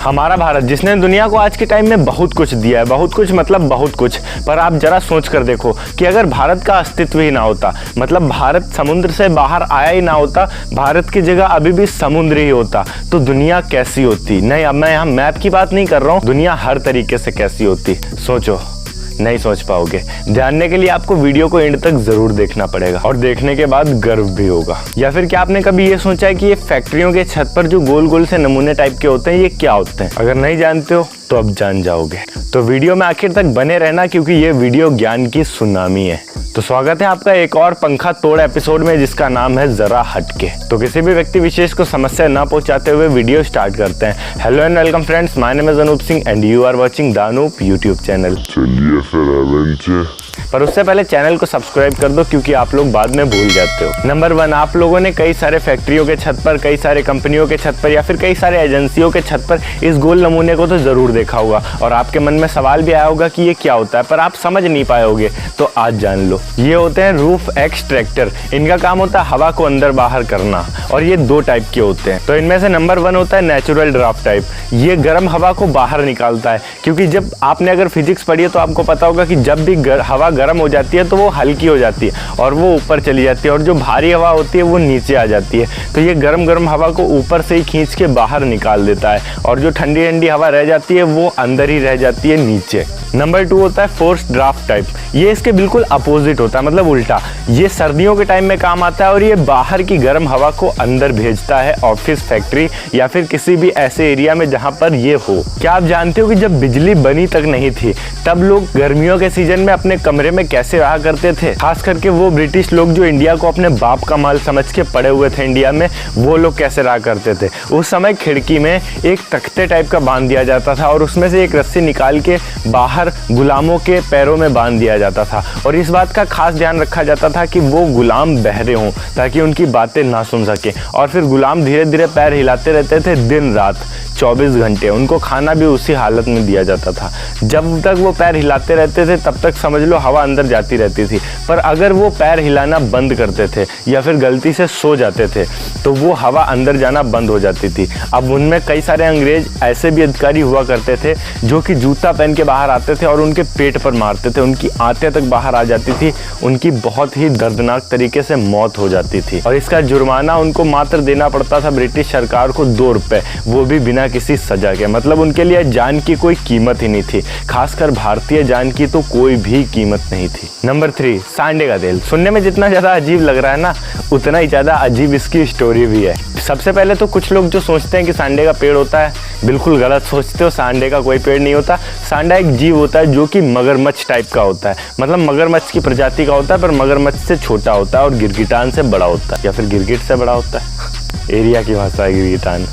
हमारा भारत जिसने दुनिया को आज के टाइम में बहुत कुछ दिया है, बहुत कुछ मतलब बहुत कुछ। पर आप जरा सोच कर देखो कि अगर भारत का अस्तित्व ही ना होता, मतलब भारत समुद्र से बाहर आया ही ना होता, भारत की जगह अभी भी समुद्र ही होता, तो दुनिया कैसी होती। नहीं, अब मैं यहाँ मैप की बात नहीं कर रहा हूँ, दुनिया हर तरीके से कैसी होती। सोचो, नहीं सोच पाओगे। जानने के लिए आपको वीडियो को एंड तक जरूर देखना पड़ेगा और देखने के बाद गर्व भी होगा। या फिर क्या आपने कभी ये सोचा है कि ये फैक्ट्रियों के छत पर जो गोल गोल से नमूने टाइप के होते हैं, ये क्या होते हैं? अगर नहीं जानते हो तो अब जान जाओगे। तो वीडियो में आखिर तक बने रहना, क्योंकि ये वीडियो ज्ञान की सुनामी है। तो स्वागत है आपका एक और पंखा तोड़ एपिसोड में, जिसका नाम है जरा हटके। तो किसी भी व्यक्ति विशेष को समस्या ना पहुंचाते हुए वीडियो स्टार्ट करते हैं। Hello and welcome friends, my name is Anoop Singh and you are watching the Anoop YouTube channel. चलिए फिर पर उससे पहले चैनल को सब्सक्राइब कर दो, क्योंकि आप लोग बाद में भूल जाते हो। नंबर 1, आप लोगों ने कई सारे फैक्ट्रियों के छत पर, कई सारे कंपनियों के छत पर या फिर कई सारे एजेंसियों के छत पर इस गोल नमूने को तो जरूर देखा होगा और आपके मन में सवाल भी आया होगा कि ये क्या होता है, पर आप समझ नहीं पाए होगे। तो आज जान लो, ये होते हैं रूफ एक्सट्रैक्टर। इनका काम होता है हवा को अंदर बाहर करना, और ये 2 टाइप के होते हैं। तो इनमें से नंबर 1 होता है नेचुरल ड्राफ्ट टाइप। ये गर्म हवा को बाहर निकालता है, क्योंकि जब आपने अगर फिजिक्स पढ़ी है तो आपको पता होगा कि जब भी हवा गर्म हो जाती है तो वो हल्की हो जाती है और वो ऊपर चली जाती है, और जो भारी हवा होती है वो नीचे आ जाती है। तो ये गर्म हवा को ऊपर से ही खींच के बाहर निकाल देता है, और जो ठंडी ठंडी हवा रह जाती है वो अंदर ही रह जाती है नीचे। नंबर 2 होता है फोर्स्ड ड्राफ्ट टाइप। ये इसके बिल्कुल अपोजिट होता है, मतलब उल्टा। ये सर्दियों के टाइम में काम आता है और ये बाहर की गर्म हवा को अंदर भेजता है, ऑफिस, फैक्ट्री या फिर किसी भी ऐसे एरिया में जहां पर ये हो। क्या आप जानते हो कि जब बिजली बनी तक नहीं थी, तब लोग गर्मियों के सीजन में अपने कमरे में कैसे रहा करते थे? खास करके वो ब्रिटिश लोग जो इंडिया को अपने बाप का माल समझ के पड़े हुए थे इंडिया में, वो लोग कैसे रहा करते थे? उस समय खिड़की में एक तख्ते टाइप का बांध दिया जाता था और उसमें से एक रस्सी निकाल के बाहर गुलामों के पैरों में बांध दिया जाता था, और इस बात का खास ध्यान रखा जाता था कि वो गुलाम बहरे हों ताकि उनकी बातें ना सुन सके। और फिर गुलाम धीरे धीरे पैर हिलाते रहते थे दिन रात 24 घंटे। उनको खाना भी उसी हालत में दिया जाता था। जब तक वो पैर हिलाते रहते थे तब तक समझ लो हवा अंदर जाती रहती थी, पर अगर वो पैर हिलाना बंद करते थे या फिर गलती से सो जाते थे तो वो हवा अंदर जाना बंद हो जाती थी। अब उनमें कई सारे अंग्रेज ऐसे भी अधिकारी हुआ करते थे जो कि जूता पहन के बाहर आते थे और उनके पेट पर मारते थे, उनकी आंतें तक बाहर आ जाती थी, उनकी बहुत ही दर्दनाक तरीके से मौत हो जाती थी। और इसका जुर्माना उनको मात्र देना पड़ता था ब्रिटिश सरकार को 2 रुपए, वो भी बिना किसी सजा के। मतलब उनके लिए जान की कोई कीमत ही नहीं थी, खासकर भारतीय जान की तो कोई भी कीमत नहीं थी। नंबर 3, सांडे का तेल। सुनने में जितना ज्यादा अजीब लग रहा है ना, उतना ही ज्यादा अजीब इसकी स्टोरी भी है। सबसे पहले तो कुछ लोग जो सोचते हैं कि सांडे का पेड़ होता है, बिल्कुल गलत सोचते हो। सांडे का कोई पेड़ नहीं होता। सांडा एक जीव होता है जो कि मगरमच्छ टाइप का होता है, मतलब मगरमच्छ की प्रजाति का होता है, पर मगरमच्छ से छोटा होता है और गिरगिटान से बड़ा होता है, या फिर गिरगिट से बड़ा होता है। एरिया की भाषा है गिरगिटान।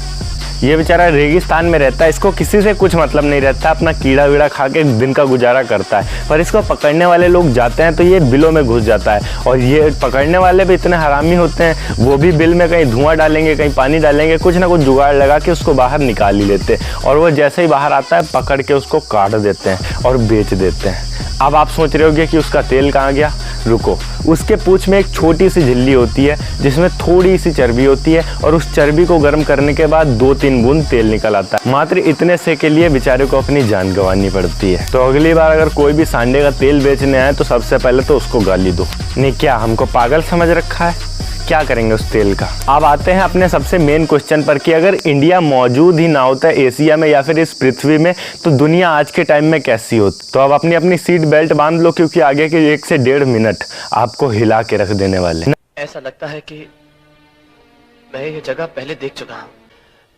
ये बेचारा रेगिस्तान में रहता है, इसको किसी से कुछ मतलब नहीं रहता, अपना कीड़ा वीड़ा खा के दिन का गुजारा करता है। पर इसको पकड़ने वाले लोग जाते हैं तो ये बिलों में घुस जाता है, और ये पकड़ने वाले भी इतने हरामी होते हैं, वो भी बिल में कहीं धुआं डालेंगे, कहीं पानी डालेंगे, कुछ ना कुछ जुगाड़ लगा के उसको बाहर निकाल ही लेते हैं, और वो जैसे ही बाहर आता है पकड़ के उसको काट देते हैं और बेच देते हैं। अब आप सोच रहे होगे कि उसका तेल कहाँ गया? रुको, उसके पूंछ में एक छोटी सी झिल्ली होती है जिसमें थोड़ी सी चर्बी होती है, और उस चर्बी को गर्म करने के बाद 2-3 बूंद तेल निकल आता है। मात्र इतने से के लिए बेचारे को अपनी जान गंवानी पड़ती है। तो अगली बार अगर कोई भी सांडे का तेल बेचने आए तो सबसे पहले तो उसको गाली दो। नहीं, क्या हमको पागल समझ रखा है? क्या करेंगे उस तेल का? अब आते हैं अपने सबसे मेन क्वेश्चन पर कि अगर इंडिया मौजूद ही ना होता एशिया में या फिर इस पृथ्वी में, तो दुनिया आज के टाइम में कैसी होती? तो अब अपनी सीट बेल्ट बांध लो, क्योंकि आगे के 1 से 1.5 मिनट आपको हिला के रख देने वाले। ऐसा लगता है कि मैं ये जगह पहले देख चुका हूँ,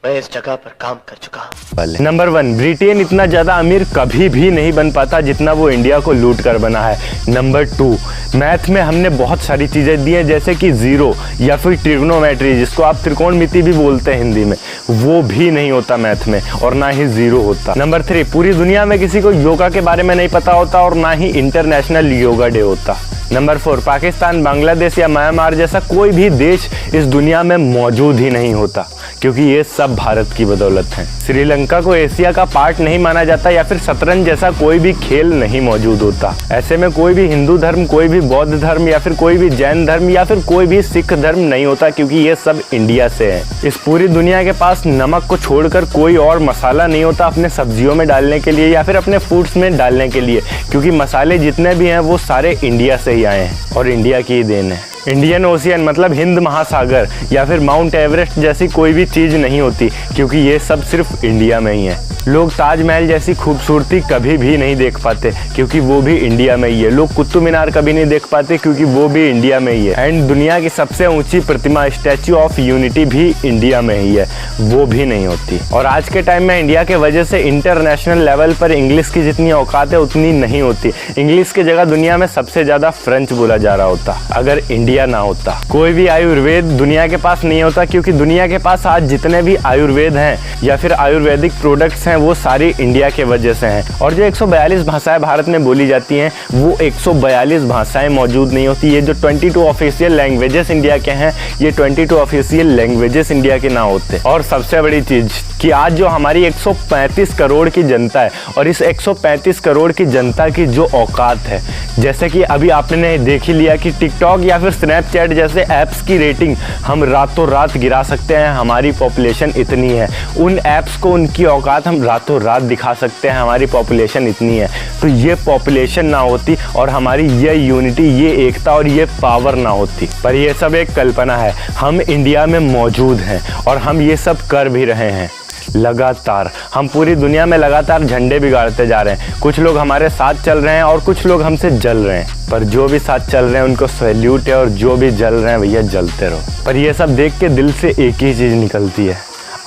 मैं इस जगह पर काम कर चुका हूँ। नंबर 1, ब्रिटेन इतना ज्यादा अमीर कभी भी नहीं बन पाता जितना वो इंडिया को लूट कर बना है। नंबर 2, मैथ में हमने बहुत सारी चीजें दी हैं, जैसे कि जीरो या फिर ट्रिग्नोमेट्री, जिसको आप त्रिकोणमिति भी बोलते हैं हिंदी में, वो भी नहीं होता मैथ में, और ना ही जीरो होता। नंबर 3, पूरी दुनिया में किसी को योगा के बारे में नहीं पता होता और ना ही इंटरनेशनल योगा डे होता। नंबर 4, पाकिस्तान, बांग्लादेश या म्यांमार जैसा कोई भी देश इस दुनिया में मौजूद ही नहीं होता, क्योंकि ये सब भारत की बदौलत है। श्रीलंका को एशिया का पार्ट नहीं माना जाता, या फिर शतरंज जैसा कोई भी खेल नहीं मौजूद होता। ऐसे में कोई भी हिंदू धर्म, कोई भी बौद्ध धर्म, या फिर कोई भी जैन धर्म, या फिर कोई भी सिख धर्म नहीं होता, क्योंकि ये सब इंडिया से है। इस पूरी दुनिया के पास नमक को छोड़कर कोई और मसाला नहीं होता अपने सब्जियों में डालने के लिए या फिर अपने फूड्स में डालने के लिए, क्योंकि मसाले जितने भी हैं वो सारे इंडिया से ही आए हैं और इंडिया की ही देन है। इंडियन ओशियन मतलब हिंद महासागर या फिर माउंट एवरेस्ट जैसी कोई भी चीज़ नहीं होती, क्योंकि ये सब सिर्फ इंडिया में ही है। लोग ताजमहल जैसी खूबसूरती कभी भी नहीं देख पाते, क्योंकि वो भी इंडिया में ही है। लोग कुतुब मीनार कभी नहीं देख पाते, क्योंकि वो भी इंडिया में ही है। एंड दुनिया की सबसे ऊंची प्रतिमा स्टैच्यू ऑफ यूनिटी भी इंडिया में ही है, वो भी नहीं होती। और आज के टाइम में इंडिया के वजह से इंटरनेशनल लेवल पर इंग्लिश की जितनी औकात है उतनी नहीं होती। इंग्लिश की जगह दुनिया में सबसे ज़्यादा फ्रेंच बोला जा रहा होता अगर इंडिया ना होता। कोई भी आयुर्वेद दुनिया के पास नहीं होता, क्योंकि दुनिया के पास आज जितने भी आयुर्वेद हैं या फिर आयुर्वेदिक प्रोडक्ट्स हैं वो सारी इंडिया के वजह से हैं। और जो 142 भाषाएं भारत में बोली जाती हैं वो 142 भाषाएं मौजूद नहीं होती। ये जो 22 ऑफिशियल लैंग्वेजेस इंडिया के हैं, ये 22 ऑफिशियल लैंग्वेजेस इंडिया के ना होते। और सबसे बड़ी चीज़ कि आज जो हमारी 135 करोड़ की जनता है, और इस 135 करोड़ की जनता की जो औकात है, जैसे कि अभी आपने देख ही लिया कि टिकटॉक या फिर स्नैपचैट जैसे ऐप्स की रेटिंग हम रातों रात गिरा सकते हैं। हमारी पॉपुलेशन इतनी है, उन ऐप्स को उनकी औकात हम रातों रात दिखा सकते हैं, हमारी पॉपुलेशन इतनी है। तो ये पॉपुलेशन ना होती और हमारी ये यूनिटी, ये एकता और ये पावर ना होती। पर ये सब एक कल्पना है। हम इंडिया में मौजूद हैं और हम ये सब कर भी रहे हैं लगातार। हम पूरी दुनिया में लगातार झंडे बिगाड़ते जा रहे हैं। कुछ लोग हमारे साथ चल रहे हैं और कुछ लोग हमसे जल रहे हैं, पर जो भी साथ चल रहे हैं उनको सैल्यूट है, और जो भी जल रहे हैं भैया जलते रहो। पर ये सब देख के दिल से एक ही चीज़ निकलती है,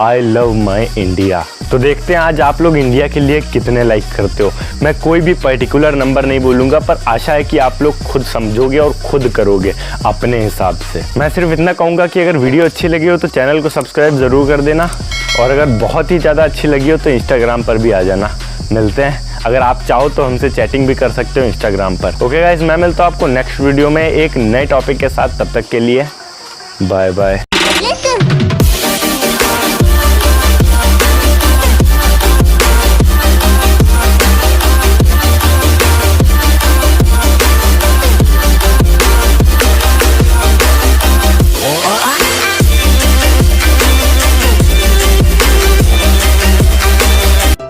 आई लव माई इंडिया। तो देखते हैं आज आप लोग इंडिया के लिए कितने लाइक करते हो। मैं कोई भी पर्टिकुलर नंबर नहीं बोलूँगा, पर आशा है कि आप लोग खुद समझोगे और खुद करोगे अपने हिसाब से। मैं सिर्फ इतना कहूँगा कि अगर वीडियो अच्छी लगी हो तो चैनल को सब्सक्राइब ज़रूर कर देना, और अगर बहुत ही ज़्यादा अच्छी लगी हो तो इंस्टाग्राम पर भी आ जाना। मिलते हैं, अगर आप चाहो तो हमसे चैटिंग भी कर सकते हो इंस्टाग्राम पर। ओके गाइस, मैं मिलता हूँ आपको नेक्स्ट वीडियो में एक नए टॉपिक के साथ। तब तक के लिए बाय बाय।